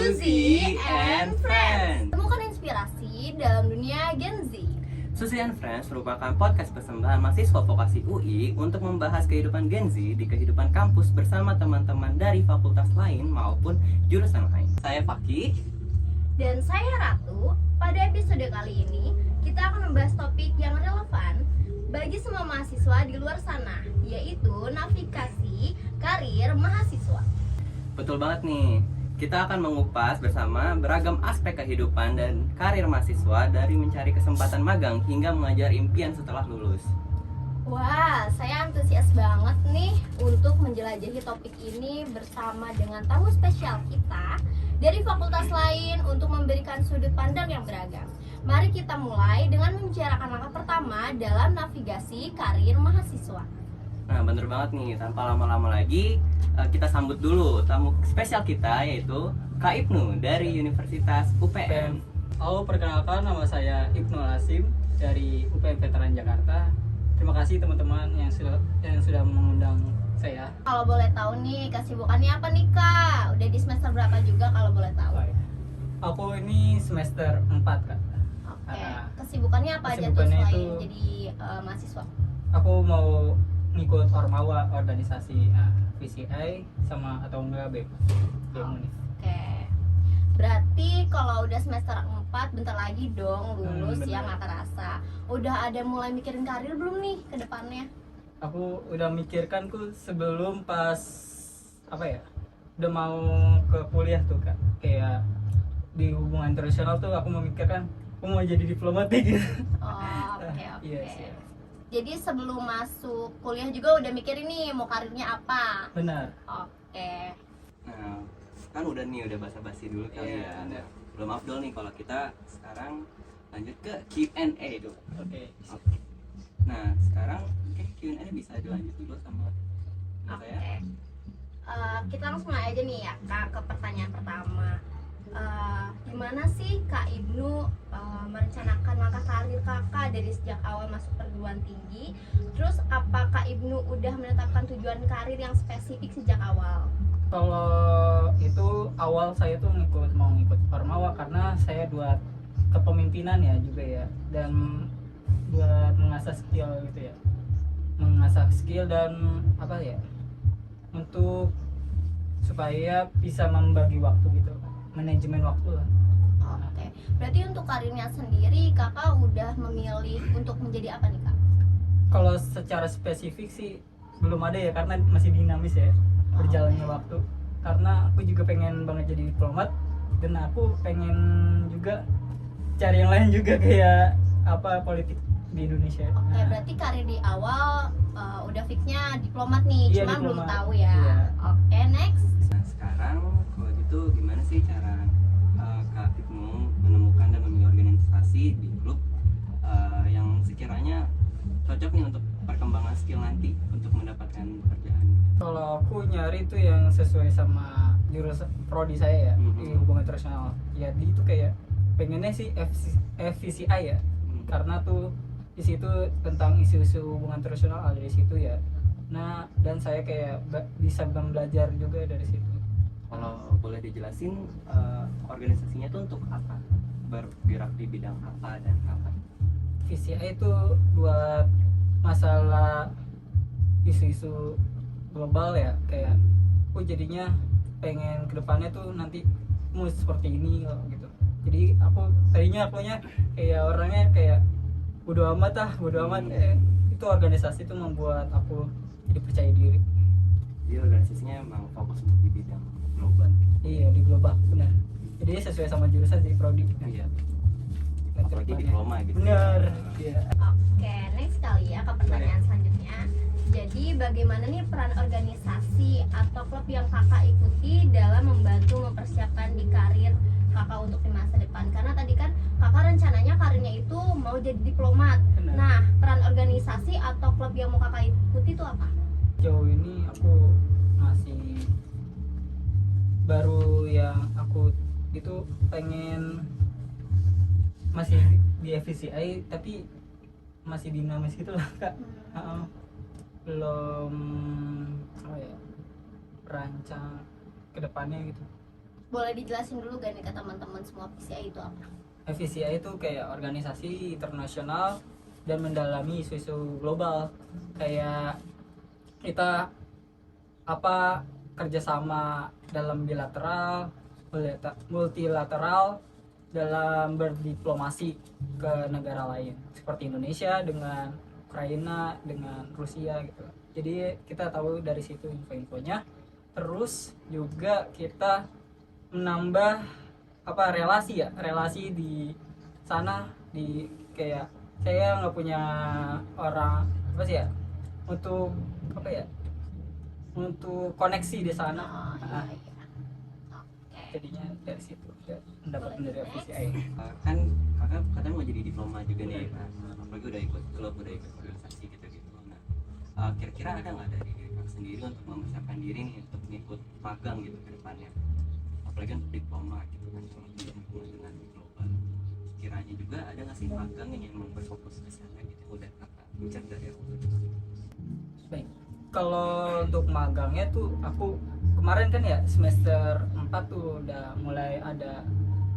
Suzy and Friends. Temukan inspirasi dalam dunia Gen Z. Suzy and Friends merupakan podcast persembahan mahasiswa vokasi UI untuk membahas kehidupan Gen Z di kehidupan kampus bersama teman-teman dari fakultas lain maupun jurusan lain. Saya Fakih. Dan saya Ratu. Pada episode kali ini, kita akan membahas topik yang relevan bagi semua mahasiswa di luar sana, yaitu navigasi karir mahasiswa. Betul banget nih. Kita akan mengupas bersama beragam aspek kehidupan dan karir mahasiswa dari mencari kesempatan magang hingga mengajar impian setelah lulus. Wah, saya antusias banget nih untuk menjelajahi topik ini bersama dengan tamu spesial kita dari fakultas lain untuk memberikan sudut pandang yang beragam. Mari kita mulai dengan membicarakan langkah pertama dalam navigasi karir mahasiswa. Nah, bener banget nih, tanpa lama-lama lagi kita sambut dulu tamu spesial kita, yaitu Kak Ibnu dari Universitas UPN. Halo, perkenalkan, nama saya Ibnu Asim dari UPN Veteran Jakarta. Terima kasih teman-teman yang sudah mengundang saya. Kalau boleh tahu nih, kesibukannya apa nih Kak? Udah di semester berapa juga kalau boleh tahu? Aku ini semester 4, Kak. Oke, kesibukannya apa aja tuh Kesibukannya selain itu- jadi mahasiswa? Aku mau ngikut Ormawa, organisasi VCI sama atau enggak BEM. Oke, berarti kalau udah semester 4 bentar lagi dong lulus ya, bener. nggak terasa. Udah ada mulai mikirin karir belum nih ke depannya? Aku udah mikirkan sebelum pas udah mau ke kuliah tuh, Kak. Kayak di hubungan internasional tuh aku memikirkan aku mau jadi diplomatik gitu. Oh, oke. Iya sih. Jadi sebelum masuk kuliah juga udah mikirin nih mau karirnya apa? Benar. Oke. Nah, kan udah basa-basi dulu kali Iya, ya. udah. Belum afdol nih kalau kita sekarang lanjut ke Q&A dulu. Oke. Nah, sekarang Q&A bisa dilanjut dulu sama Oke. saya. Kita langsung aja nih ya Kak ke pertanyaan pertama. Gimana sih Kak Ibnu merencanakan langkah karir kakak dari sejak awal masuk perguruan tinggi? Terus apa Kak Ibnu udah menetapkan tujuan karir yang spesifik sejak awal? Kalau itu awal saya tuh mau ngikut Ormawa karena saya buat kepemimpinan ya juga ya, dan buat mengasah skill gitu ya, dan untuk supaya bisa membagi waktu gitu, manajemen waktu lah. Oke, berarti untuk karirnya sendiri kakak udah memilih untuk menjadi apa nih Kak? Kalau secara spesifik sih belum ada ya, karena masih dinamis ya berjalannya waktu. Karena aku juga pengen banget jadi diplomat, dan aku pengen juga cari yang lain juga kayak politik di Indonesia. Oke, berarti karir di awal udah fixnya diplomat nih, Iya, cuman belum diplomat. tahu ya. Iya. Oke, next. Nah, sekarang kalau gitu gimana sih cara Kak Ibnu menemukan dan memilih organisasi di klub yang sekiranya cocok nih untuk perkembangan skill nanti untuk mendapatkan pekerjaan? Kalau aku nyari tuh yang sesuai sama jurusan prodi saya ya, di hubungan internasional. Ya itu kayak pengennya sih FVCI ya, karena tuh di situ tentang isu-isu hubungan internasional ada di situ ya. Nah, dan saya kayak bisa belajar juga dari situ. Kalau boleh dijelasin organisasinya tuh untuk apa? Bergerak di bidang apa dan apa? VCI itu buat masalah isu-isu global ya, kayak aku jadinya pengen kedepannya tuh nanti mau seperti ini loh gitu. Jadi tadinya kayak orangnya kayak bodo amat. Itu organisasi tuh membuat aku jadi percaya diri. Jadi organisasinya emang fokus untuk di bidang global. Iya, di global, benar. Jadi sesuai sama jurusan di prodi. Iya. Nah, Apalagi kedepannya. diploma gitu. Benar. Iya. Oke, next kali ya ke pertanyaan selanjutnya. Jadi bagaimana nih peran organisasi atau klub yang kakak ikuti dalam membantu mempersiapkan di karir kakak untuk di masa depan? Karena tadi kan kakak rencananya karirnya itu mau jadi diplomat. Benar. Nah, peran organisasi atau klub yang mau kakak ikuti itu apa? Jauh ini aku masih baru, yang aku itu pengen masih di FVCI tapi masih dinamis gitu lah, Kak. Belum rancang kedepannya gitu. Boleh dijelasin dulu gak nih ke teman-teman semua PCI itu apa? FCI itu kayak organisasi internasional dan mendalami isu-isu global. Kayak kita apa kerjasama dalam bilateral, multilateral dalam berdiplomasi ke negara lain seperti Indonesia dengan Ukraina dengan Rusia gitu. Jadi kita tahu dari situ info-infonya. Terus juga kita menambah relasi di sana, di kayak saya nggak punya orang untuk untuk koneksi di sana. Oh, iya. Oke. Jadinya dari situ mendapatkan dari Boleh, FCI. Kan kakak katanya mau jadi diploma juga nih kan, apalagi udah ikut klub, udah ikut organisasi gitu-gitu. Nah, kira-kira ada nggak dari diri kakak sendiri untuk mempersiapkan diri nih untuk ngikut magang gitu ke depannya, apalagi untuk diploma gitu kan, kalau berhubungan dengan global. Kiranya juga ada nggak sih magang yang memang berfokus ke sana gitu, udah kakak bincang dari awal? Baik, kalau untuk magangnya tuh aku kemarin kan ya semester 4 tuh udah mulai ada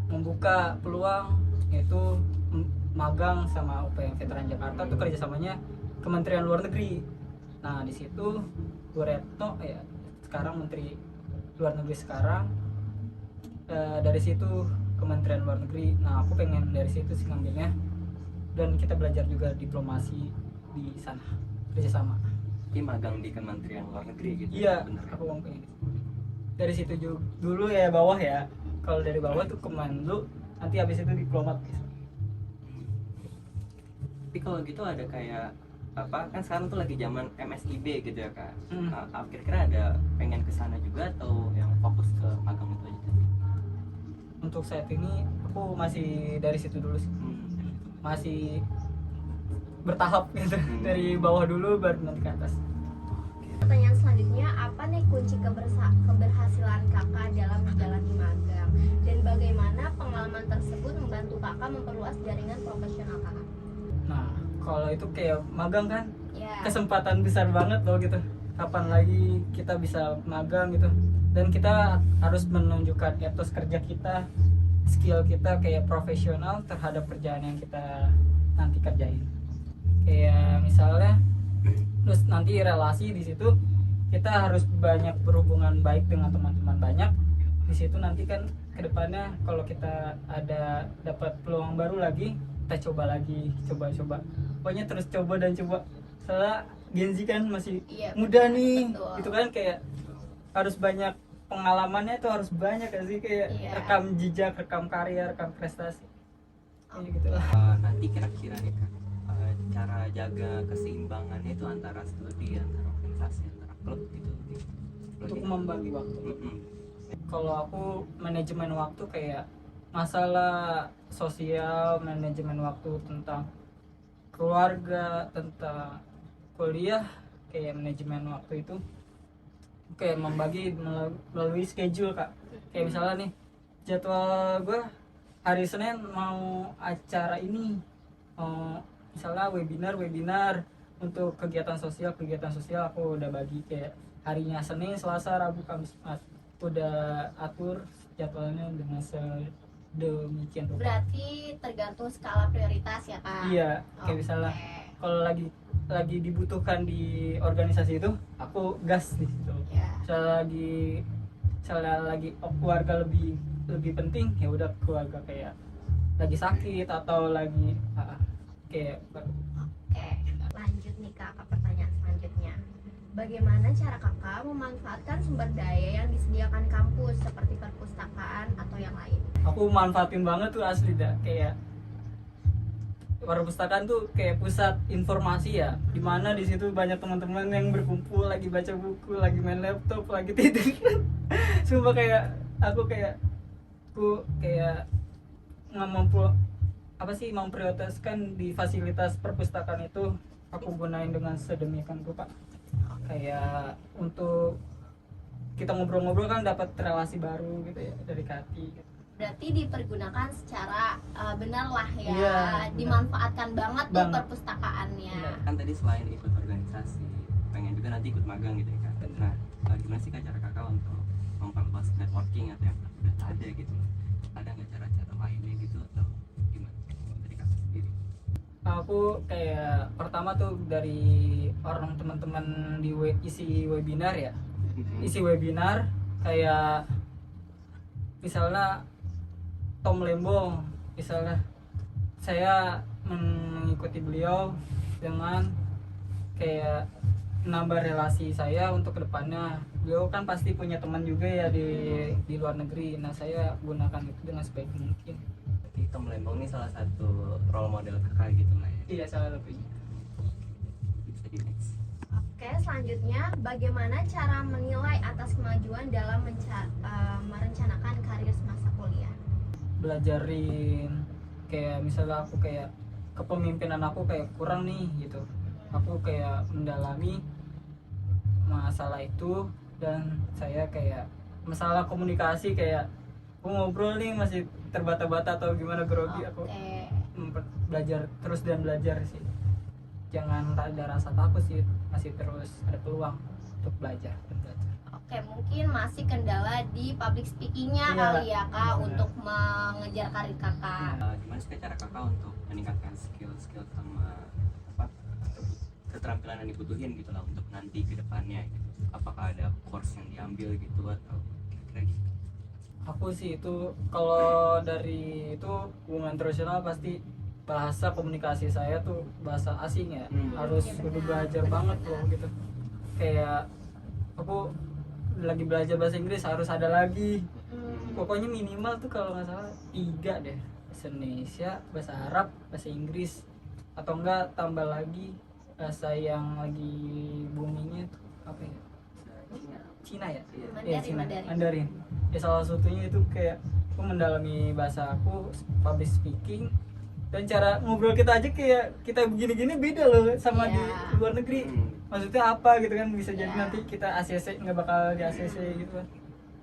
membuka peluang, yaitu magang sama UPM Veteran Jakarta tuh kerjasamanya Kementerian Luar Negeri. Nah di situ Bu Retno ya sekarang Menteri Luar Negeri sekarang, dari situ Kementerian Luar Negeri. Nah aku pengen dari situ sih ngambilnya, dan kita belajar juga diplomasi di sana kerjasama. Ini magang di Kementerian Luar Negeri gitu. Iya, bener ya? aku mau pengen dari situ dulu ya bawah ya. Kalau dari bawah tuh Kemenlu, nanti habis itu diplomat. Tapi kalau gitu ada kayak apa, kan sekarang tuh lagi zaman MSIB gitu ya kak. Kira-kira ada pengen kesana juga atau yang fokus ke magang itu aja? Untuk saat ini aku masih dari situ dulu sih. Masih bertahap gitu. Dari bawah dulu baru nanti ke atas. Pertanyaan selanjutnya, apa nih kunci keberhasilan kakak dalam menjalani magang, dan bagaimana pengalaman tersebut membantu kakak memperluas jaringan profesional kakak? Nah kalau itu kayak magang kan Ya. kesempatan besar banget loh gitu. Kapan lagi kita bisa magang gitu, dan kita harus menunjukkan etos kerja kita, skill kita kayak profesional terhadap kerjaan yang kita nanti kerjain. Kayak misalnya terus nanti relasi di situ kita harus banyak berhubungan baik dengan teman-teman banyak di situ. Nanti kan kedepannya kalau kita ada dapat peluang baru lagi, kita coba lagi, coba pokoknya terus coba dan coba. Soalnya Gen Z kan masih Iya, muda nih, betul. gitu kan, kayak harus banyak pengalamannya tuh, harus banyak kan sih, kayak Iya. rekam jejak, rekam karya, rekam prestasi, kayak gitu lah. Nanti kira-kira nih kak, cara jaga keseimbangannya itu antara studi, antara organisasi, antara klub gitu. Untuk membagi waktu. Mm-mm. Kalau aku manajemen waktu kayak masalah sosial, manajemen waktu tentang keluarga, tentang kuliah, kayak manajemen waktu itu kayak membagi melalui schedule kak. Kayak misalnya nih jadwal gue hari Senin mau acara ini, misalnya webinar untuk kegiatan sosial aku udah bagi kayak harinya Senin, Selasa, Rabu, Kamis, Jumat, udah atur jadwalnya dengan sedemikian rupa. Berarti tergantung skala prioritas ya kak? Iya, kayak Oke. misalnya kalau lagi dibutuhkan di organisasi itu aku gas di situ. Ya. Misalnya lagi keluarga lebih penting, ya udah keluarga, kayak lagi sakit atau lagi kayak Oke, lanjut nih kak ke pertanyaan selanjutnya. Bagaimana cara kakak memanfaatkan sumber daya yang disediakan kampus seperti perpustakaan atau yang lain? aku manfaatin banget tuh asli dah. Kayak perpustakaan tuh kayak pusat informasi ya, dimana di situ banyak teman-teman yang berkumpul lagi baca buku, lagi main laptop, lagi tidur. Sumpah kayak aku kayak nggak mampu memprioritaskan di fasilitas perpustakaan itu, aku gunain dengan sedemikian rupa. Kayak untuk kita ngobrol-ngobrol kan dapat relasi baru gitu ya dari Kati gitu. Berarti dipergunakan secara benar lah ya, Iya, dimanfaatkan banget tuh Banget. perpustakaannya. Iya. Kan tadi selain ikut organisasi, pengen juga nanti ikut magang gitu ya kan. Nah, gimana sih Kak cara Kakak untuk memperluas networking atau yang udah ada gitu? Ada nggak cara-cara lainnya gitu atau gimana dari Kakak sendiri? Aku kayak pertama tuh dari orang teman-teman di isi webinar ya, isi webinar kayak misalnya Tom Lembong, misalnya saya mengikuti beliau dengan kayak menambah relasi saya untuk kedepannya. Beliau kan pasti punya teman juga ya di luar negeri. Nah saya gunakan itu dengan sebaik mungkin. Berarti Tom Lembong ini salah satu role model Kakak gitu lah ya? Iya salah satunya. Bisa di next. Oke, selanjutnya bagaimana cara menilai atas kemajuan dalam merencanakan karir semasa kuliah? Belajarin kayak misalnya aku kayak kepemimpinan aku kayak kurang nih gitu, aku kayak mendalami masalah itu, dan saya kayak masalah komunikasi kayak aku ngobrol nih masih terbata-bata atau gimana grogi, aku Oke. belajar terus dan belajar sih, jangan ada rasa takut sih, masih terus ada peluang untuk belajar dan belajar. Oke, mungkin masih kendala di public speakingnya Iya, kali ya kak benar. untuk mengejar karir kakak. Gimana sih Kak cara Kakak untuk meningkatkan skill-skill sama apa keterampilan yang dibutuhin gitu lah untuk nanti ke depannya gitu? Apakah ada course yang diambil gitu atau kira-kira gitu? Aku sih itu kalau dari itu hubungan internasional pasti bahasa komunikasi saya tuh bahasa asing ya, harus Iya, kudu benar. belajar banget loh gitu. Kayak aku lagi belajar bahasa Inggris harus ada lagi, pokoknya minimal tuh kalau nggak salah 3 deh, bahasa Indonesia, bahasa Arab, bahasa Inggris, atau enggak tambah lagi bahasa yang lagi boomingnya tuh apa ya, Cina ya. Mandarin, Cina, Mandarin. Mandarin. Ya salah satunya itu kayak aku mendalami bahasa aku, public speaking, dan cara ngobrol kita aja kayak kita begini-gini beda loh sama di Iya. luar negeri. Maksudnya apa gitu kan, bisa jadi Iya. nanti kita ACC nggak bakal di ACC gitu kan,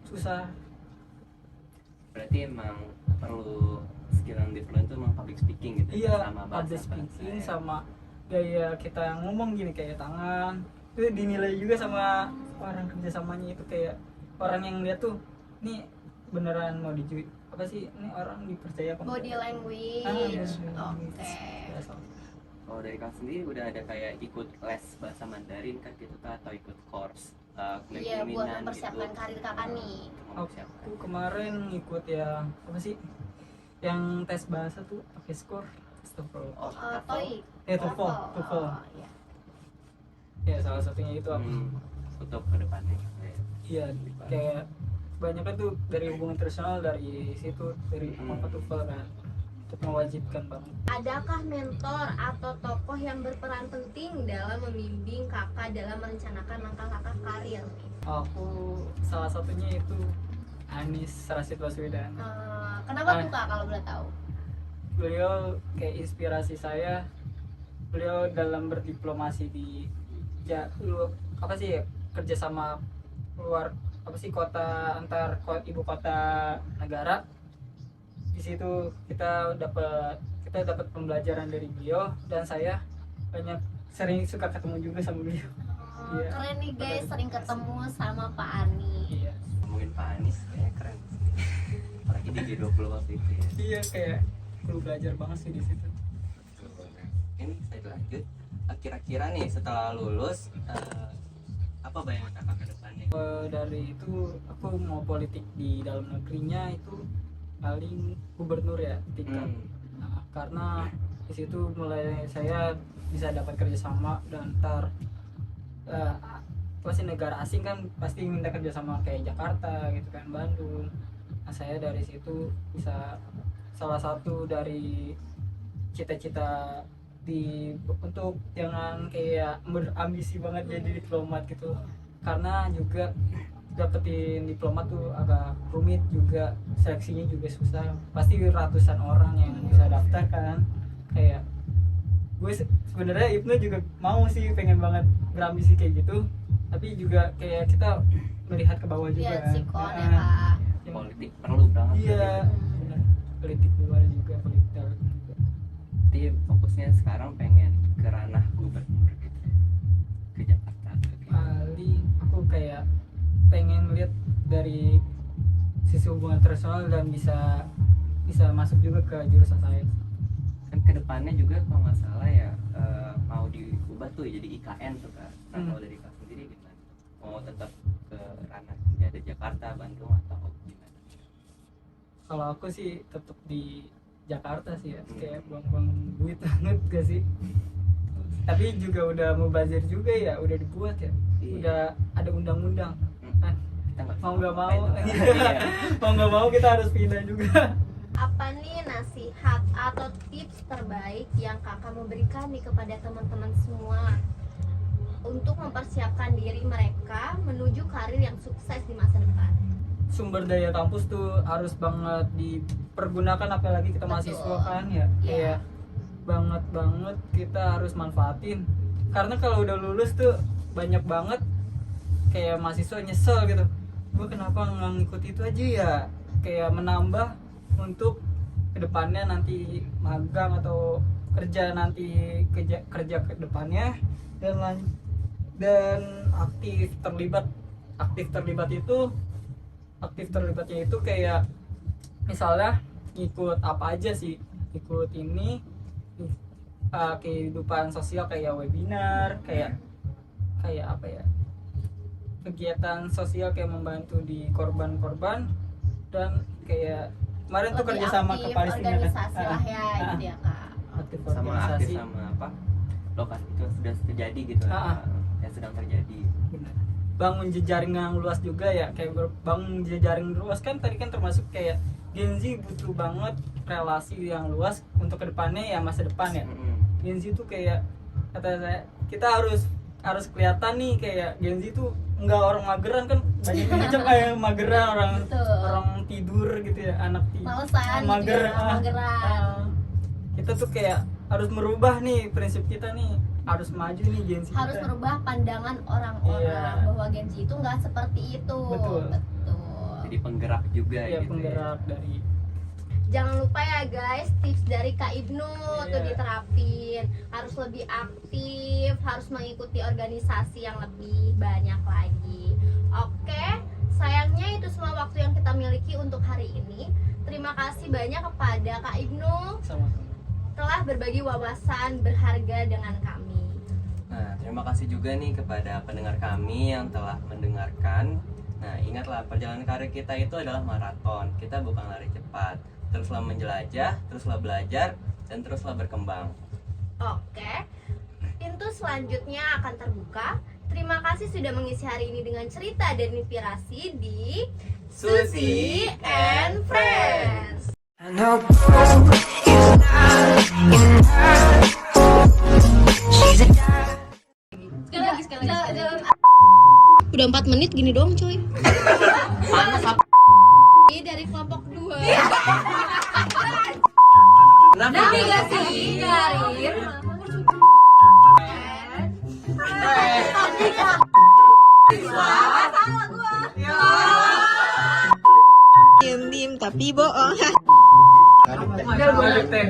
susah. Berarti emang perlu skill yang diperlukan itu emang public speaking gitu Iya, sama bahasa public speaking ya. sama gaya kita yang ngomong gini kayak tangan itu dinilai juga sama orang kerjasamanya, itu kayak orang yang lihat tuh nih beneran mau dijuit apa sih, ini orang dipercaya apa Body enggak? language. Ah, Oke. biasa. Kalau dari Kak sendiri udah ada kayak ikut les bahasa Mandarin kan gitu Kak, atau ikut course Iya, buat kepemimpinan mempersiapkan karir kakak nih. untuk mempersiapkan. Aku kemarin ngikut yang apa sih, yang tes bahasa tuh pakai skor. Astagfirullah. Oh, TOEIC. TOEFL. Oh, iya. Ya salah satunya itu aku. Untuk kedepannya gitu ya. Iya, kayak banyak kan tuh dari hubungan internasional, dari situ, dari apa tuh kan, untuk mewajibkan banget. Adakah mentor atau tokoh yang berperan penting dalam membimbing kakak dalam merencanakan langkah kakak karir nih? Aku salah satunya itu Anies Rashid Baswedan. Kenapa tuh kak kalau boleh tahu? Beliau kayak inspirasi saya. Beliau dalam berdiplomasi di apa sih ya, kerjasama luar apa sih, kota antar ibu kota negara. Di situ kita dapat pembelajaran dari beliau, dan saya sering suka ketemu juga sama beliau. Iya. Keren nih guys, sering ketemu sama Pak Ani. Iya. Ngomongin Pak Anies kayaknya keren sih. Apalagi di G20 waktu itu ya. Iya, kayak perlu belajar banget sih di situ. Ini saya lanjut. Kira-kira nih setelah lulus apa bayangan kakak ke depannya? Dari itu aku mau politik di dalam negerinya itu paling gubernur ya tingkat. Nah, karena di situ mulai saya bisa dapat kerjasama, dan ntar pasti negara asing kan pasti minta kerjasama kayak Jakarta gitu kan, Bandung. Nah saya dari situ bisa, salah satu dari cita-cita untuk jangan kayak berambisi banget jadi diplomat gitu, karena juga dapetin diplomat tuh agak rumit juga, seleksinya juga susah, pasti ratusan orang yang bisa daftar kan. Kayak gue sebenarnya Ibnu juga mau sih, pengen banget berambisi kayak gitu, tapi juga kayak kita melihat ke bawah juga Lihat sikon ya Nah, kak. Politik perlu banget. iya benar. Politik luar juga, politik dalam juga. Jadi fokusnya sekarang pengen ke ranah gubernur gitu, ke Jakarta gitu. Paling aku kayak ngeliat dari sisi hubungan internasional dan bisa masuk juga ke jurusan sains. Kan kedepannya juga kalau nggak salah ya mau diubah tuh jadi IKN tuh kan. Nah kalau dari Kak sendiri gimana? Mau tetap ke ranah yang ada Jakarta, Bandung atau gimana? Kalau aku sih tetap di Jakarta sih ya, kayak buang-buang duit banget gak sih? Tapi juga udah mubazir juga ya, udah dibuat ya, Iya. udah ada undang-undang. Kan? Kita Mau nggak mau, Iya. mau nggak mau kita harus pindah juga. Apa nih nasihat atau tips terbaik yang kakak mau berikan nih kepada teman-teman semua untuk mempersiapkan diri mereka menuju karir yang sukses di masa depan? Sumber daya kampus tuh harus banget dipergunakan, apalagi kita Betul. mahasiswa kan ya, Iya. kayak banget kita harus manfaatin. Karena kalau udah lulus tuh banyak banget kayak mahasiswa nyesel gitu, gue kenapa nggak ngikut itu aja ya, kayak menambah untuk kedepannya nanti magang atau kerja nanti kerja ke depannya dan aktif terlibatnya itu kayak misalnya ngikut apa aja sih, ikut ini kehidupan sosial kayak webinar, kayak apa ya, kegiatan sosial kayak membantu di korban-korban, dan kayak kemarin tuh Lebih kerja sama ke aktif Palestina organisasi lah ya gitu ya kak. aktif Sama aktif organisasi. sama apa? Lokasi itu sudah terjadi gitu yang sedang terjadi. Benar. Bangun jejaring yang luas juga ya, kayak bangun jejaring luas kan tadi kan termasuk kayak Gen Z butuh banget relasi yang luas untuk kedepannya ya, masa depan ya. Gen Z tuh kayak kata saya, kita harus kelihatan nih kayak Gen Z tuh nggak orang mageran kan, banyak yang ngecap kayak mageran, Betul. orang tidur gitu ya, anak tidur Malesan mager. gitu ya, mageran. Kita tuh kayak harus merubah nih prinsip kita nih, harus maju nih Gen Z Harus kita. merubah pandangan orang-orang Iya. bahwa Gen Z itu nggak seperti itu. Betul. Jadi penggerak juga Iya, gitu. penggerak dari Jangan lupa ya guys, tips dari Kak Ibnu tuh Iya. diterapin. Harus lebih aktif, harus mengikuti organisasi yang lebih banyak lagi. Oke, sayangnya itu semua waktu yang kita miliki untuk hari ini. Terima kasih banyak kepada Kak Ibnu sama-sama. telah berbagi wawasan berharga dengan kami. Nah, terima kasih juga nih kepada pendengar kami yang telah mendengarkan. Nah, ingatlah perjalanan karir kita itu adalah maraton. Kita bukan lari cepat. Teruslah menjelajah, teruslah belajar, dan teruslah berkembang. Oke, pintu selanjutnya akan terbuka. Terima kasih sudah mengisi hari ini dengan cerita dan inspirasi di Susi and Friends. I know you're not. She's a Sekali lagi. Udah 4 menit gini doang coy. Ini dari kelompok 2. Nanti gak sih Karin? Salah gua. Diem tapi bohong. Udah 2 detik.